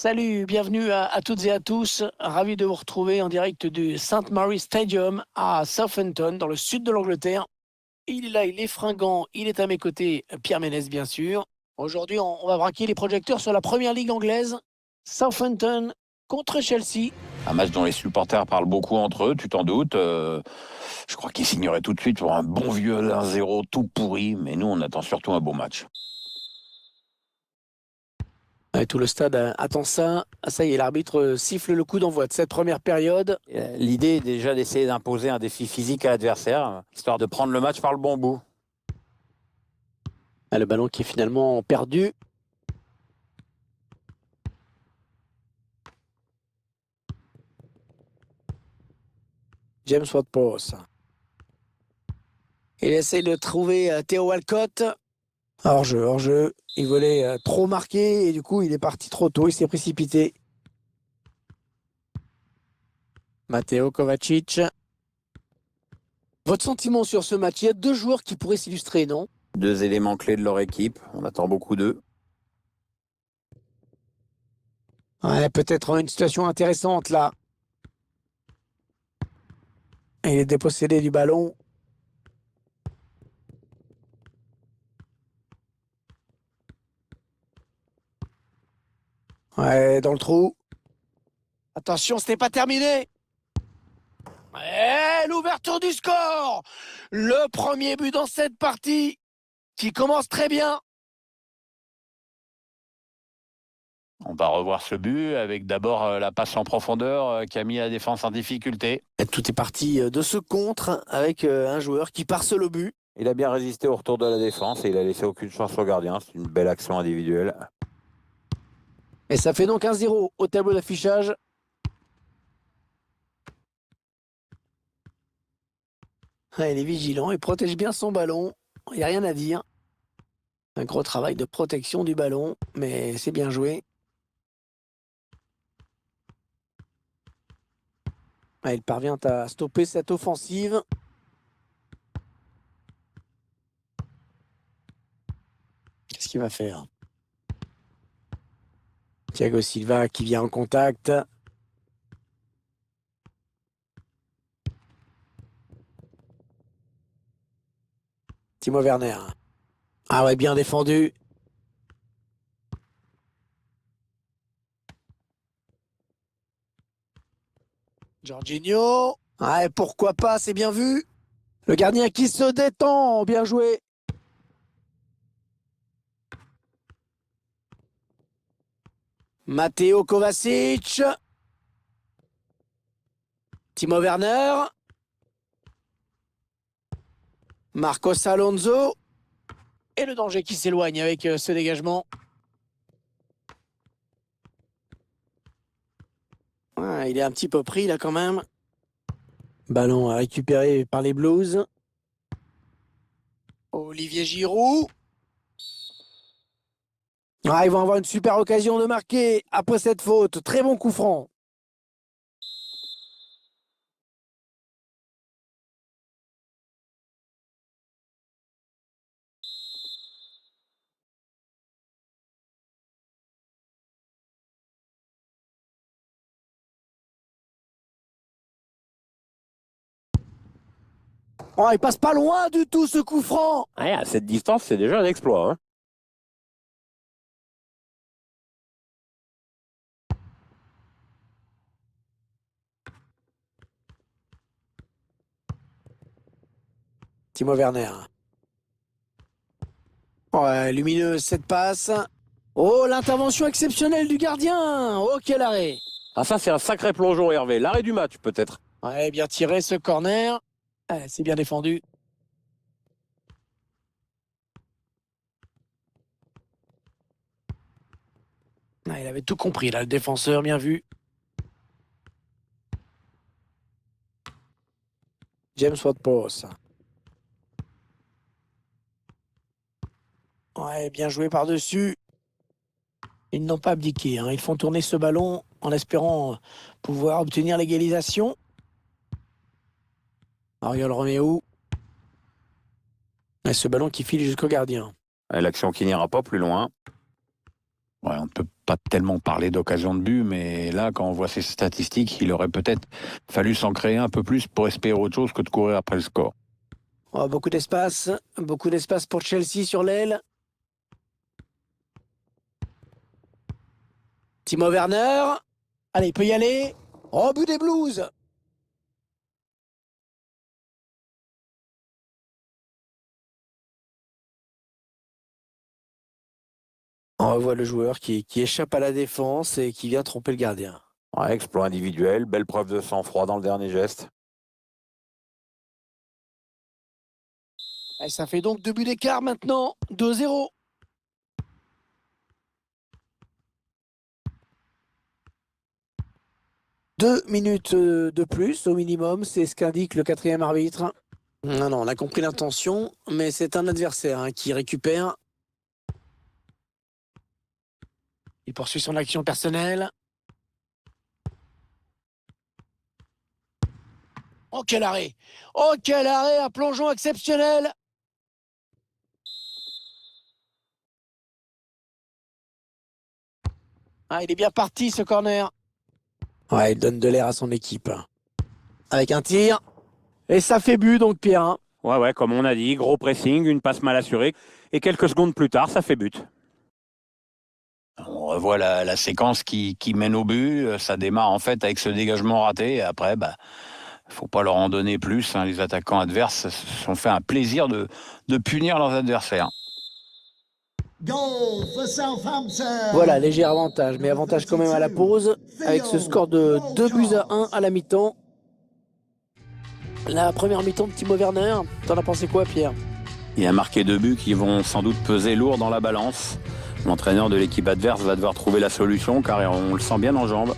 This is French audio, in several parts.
Salut, bienvenue à toutes et à tous. Ravi de vous retrouver en direct du St. Mary's Stadium à Southampton, dans le sud de l'Angleterre. Il est là, il est fringant, il est à mes côtés, Pierre Ménès, bien sûr. Aujourd'hui, on va braquer les projecteurs sur la première ligue anglaise. Southampton contre Chelsea. Un match dont les supporters parlent beaucoup entre eux, tu t'en doutes. Je crois qu'ils signeraient tout de suite pour un bon vieux 1-0 tout pourri, mais nous, on attend surtout un beau match. Ouais, tout le stade attend ça. Ah, ça y est, l'arbitre siffle le coup d'envoi de cette première période. L'idée est déjà d'essayer d'imposer un défi physique à l'adversaire, histoire de prendre le match par le bon bout. Ah, le ballon qui est finalement perdu. James Ward-Prowse. Il essaie de trouver Theo Walcott. Hors-jeu. Il voulait trop marquer et du coup, il est parti trop tôt. Il s'est précipité. Matteo Kovacic. Votre sentiment sur ce match? Il y a deux joueurs qui pourraient s'illustrer, non? Deux éléments clés de leur équipe, on attend beaucoup d'eux. Ouais, peut-être une situation intéressante là. Il est dépossédé du ballon. Ouais, dans le trou. Attention, ce n'est pas terminé. Et l'ouverture du score. Le premier but dans cette partie qui commence très bien. On va revoir ce but avec d'abord la passe en profondeur qui a mis la défense en difficulté. Et tout est parti de ce contre avec un joueur qui part seul au but. Il a bien résisté au retour de la défense et il a laissé aucune chance au gardien. C'est une belle action individuelle. Et ça fait donc 1-0 au tableau d'affichage. Il est vigilant, il protège bien son ballon. Il n'y a rien à dire. Un gros travail de protection du ballon, mais c'est bien joué. Il parvient à stopper cette offensive. Qu'est-ce qu'il va faire? Thiago Silva qui vient en contact. Timo Werner. Ah ouais, bien défendu. Jorginho. Ah, et pourquoi pas, c'est bien vu. Le gardien qui se détend, bien joué. Matteo Kovacic. Timo Werner. Marcos Alonso. Et le danger qui s'éloigne avec ce dégagement. Ah, il est un petit peu pris là quand même. Ballon récupéré par les Blues. Olivier Giroud. Ah, ils vont avoir une super occasion de marquer après cette faute. Très bon coup franc. Oh, il passe pas loin du tout ce coup franc. Ouais, à cette distance, c'est déjà un exploit. Timo Werner. Ouais, lumineuse cette passe. Oh, l'intervention exceptionnelle du gardien. Oh, quel arrêt. Ah, ça, c'est un sacré plongeon, Hervé. L'arrêt du match, peut-être. Ouais, bien tiré ce corner. C'est bien défendu. Il avait tout compris là, le défenseur, bien vu. James Ward-Prowse. Ouais, bien joué par-dessus. Ils n'ont pas abdiqué. Ils font tourner ce ballon en espérant pouvoir obtenir l'égalisation. Oriol Roméo. Et ce ballon qui file jusqu'au gardien. L'action qui n'ira pas plus loin. Ouais, on ne peut pas tellement parlé d'occasion de but, mais là, quand on voit ses statistiques, il aurait peut-être fallu s'en créer un peu plus pour espérer autre chose que de courir après le score. Oh, beaucoup d'espace pour Chelsea sur l'aile. Timo Werner. Allez, il peut y aller. Oh, but des Blues. On revoit le joueur qui échappe à la défense et qui vient tromper le gardien. Ouais, exploit individuel, belle preuve de sang-froid dans le dernier geste. Et ça fait donc 2 buts d'écart maintenant. 2-0. Deux minutes de plus au minimum, c'est ce qu'indique le quatrième arbitre. Non, non, on a compris l'intention, mais c'est un adversaire qui récupère. Il poursuit son action personnelle. Oh, quel arrêt! Oh, quel arrêt! Un plongeon exceptionnel! Ah, il est bien parti, ce corner. Ouais, il donne de l'air à son équipe. Avec un tir. Et ça fait but, donc, Pierre. Hein. Ouais, comme on a dit, gros pressing, une passe mal assurée. Et quelques secondes plus tard, ça fait but. On revoit la séquence qui mène au but. Ça démarre en fait avec ce dégagement raté. Et après, faut pas leur en donner plus. Hein. Les attaquants adverses se sont fait un plaisir de punir leurs adversaires. Voilà, léger avantage, mais avantage quand même à la pause, avec ce score de 2-1 à la mi-temps. La première mi-temps de Timo Werner, t'en as pensé quoi, Pierre? Il a marqué 2 buts qui vont sans doute peser lourd dans la balance. L'entraîneur de l'équipe adverse va devoir trouver la solution car on le sent bien en jambes.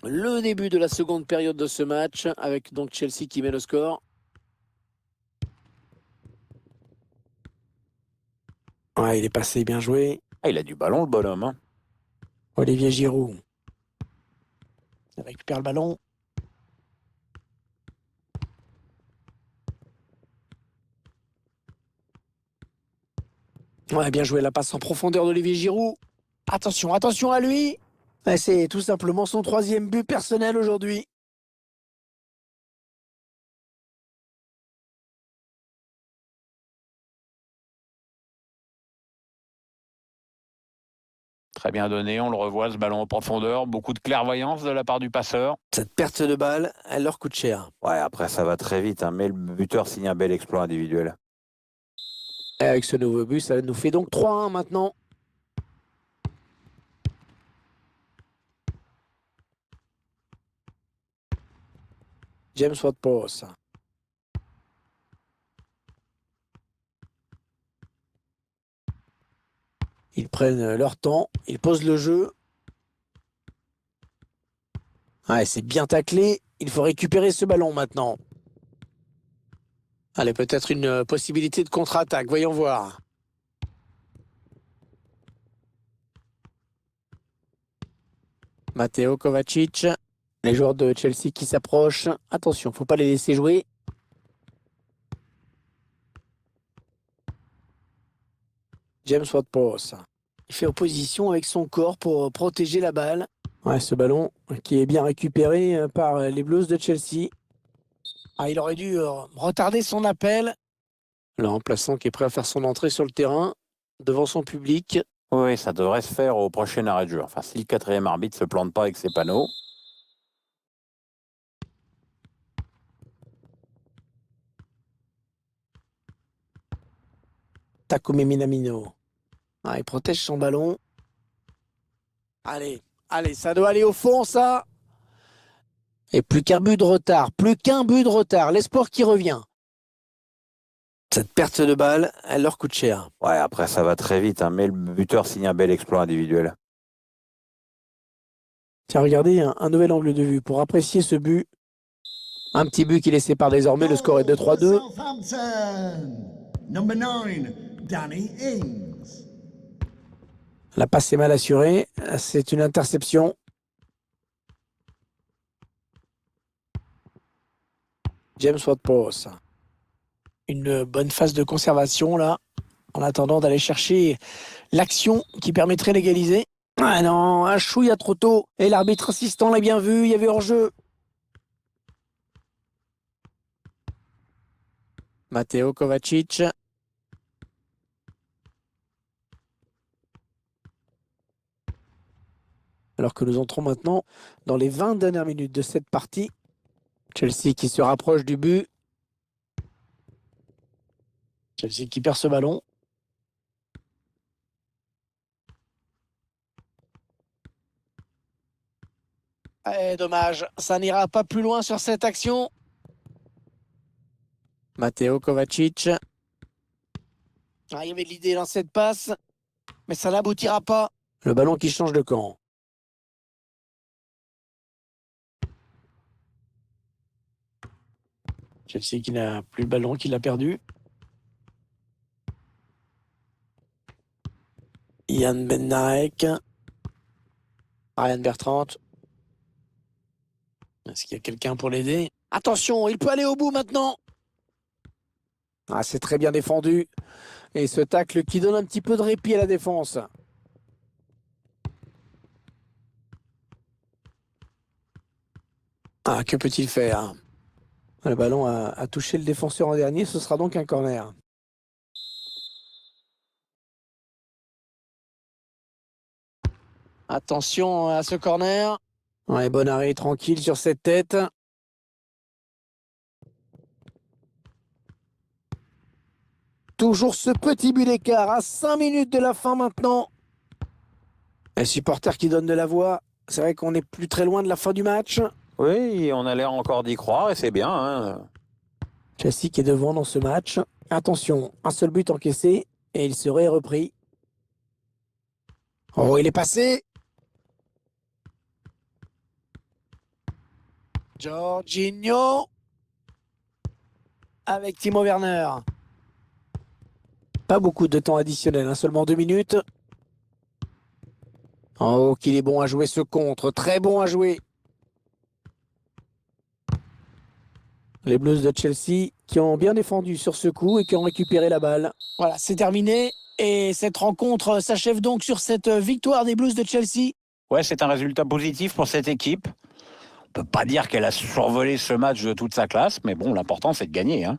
Le début de la seconde période de ce match, avec donc Chelsea qui met le score. Ouais, il est passé, bien joué. Ah, il a du ballon, le bonhomme. Hein. Olivier Giroud. Il récupère le ballon. Ouais, bien joué la passe en profondeur d'Olivier Giroud. Attention, attention à lui. Ouais, c'est tout simplement son 3e but personnel aujourd'hui. Très bien donné, on le revoit ce ballon en profondeur. Beaucoup de clairvoyance de la part du passeur. Cette perte de balle, elle leur coûte cher. Ouais, après ça va très vite, hein, mais le buteur signe un bel exploit individuel. Et avec ce nouveau but, ça nous fait donc 3-1 maintenant. James Ward-Prowse. Ils prennent leur temps, ils posent le jeu. Ouais, c'est bien taclé. Il faut récupérer ce ballon maintenant. Allez, peut-être une possibilité de contre-attaque. Voyons voir. Matteo Kovacic. Les joueurs de Chelsea qui s'approchent. Attention, faut pas les laisser jouer. James Ward-Prowse. Il fait opposition avec son corps pour protéger la balle. Ouais, ce ballon qui est bien récupéré par les Blues de Chelsea. Ah, il aurait dû retarder son appel. Le remplaçant qui est prêt à faire son entrée sur le terrain devant son public. Oui, ça devrait se faire au prochain arrêt de jeu. Enfin, si le quatrième arbitre se plante pas avec ses panneaux. Takumi Minamino. Ah, il protège son ballon. Allez, allez, ça doit aller au fond, ça. Et plus qu'un but de retard, plus qu'un but de retard. L'espoir qui revient. Cette perte de balle, elle leur coûte cher. Ouais, après ça va très vite, hein, mais le buteur signe un bel exploit individuel. Tiens, regardez, un nouvel angle de vue pour apprécier ce but. Un petit but qui les sépare désormais. Le score est de 3-2. La passe est mal assurée. C'est une interception. James Ward-Prowse. Une bonne phase de conservation là, en attendant d'aller chercher l'action qui permettrait d'égaliser. Ah non, un chouïa trop tôt. Et l'arbitre assistant l'a bien vu, il y avait hors-jeu. Matteo Kovacic. Alors que nous entrons maintenant dans les 20 dernières minutes de cette partie. Chelsea qui se rapproche du but. Chelsea qui perd ce ballon. Eh, dommage, ça n'ira pas plus loin sur cette action. Matteo Kovacic. Ah, il y avait de l'idée dans cette passe, mais ça n'aboutira pas. Le ballon qui change de camp. Chelsea qui n'a plus le ballon, qui l'a perdu. Yann Bednarek. Ryan Bertrand. Est-ce qu'il y a quelqu'un pour l'aider? Attention, il peut aller au bout maintenant. Ah, c'est très bien défendu. Et ce tacle qui donne un petit peu de répit à la défense. Ah, que peut-il faire? Le ballon a touché le défenseur en dernier, ce sera donc un corner. Attention à ce corner. Ouais, bon arrêt tranquille sur cette tête. Toujours ce petit but d'écart à 5 minutes de la fin maintenant. Les supporters qui donnent de la voix. C'est vrai qu'on n'est plus très loin de la fin du match. Oui, on a l'air encore d'y croire et c'est bien. Hein. Chelsea qui est devant dans ce match. Attention, un seul but encaissé et il serait repris. Oh, il est passé. Jorginho avec Timo Werner. Pas beaucoup de temps additionnel, hein, seulement 2 minutes. Oh, qu'il est bon à jouer ce contre, très bon à jouer. Les Blues de Chelsea qui ont bien défendu sur ce coup et qui ont récupéré la balle. Voilà, c'est terminé. Et cette rencontre s'achève donc sur cette victoire des Blues de Chelsea. Ouais, c'est un résultat positif pour cette équipe. On peut pas dire qu'elle a survolé ce match de toute sa classe, mais bon, l'important c'est de gagner. Hein.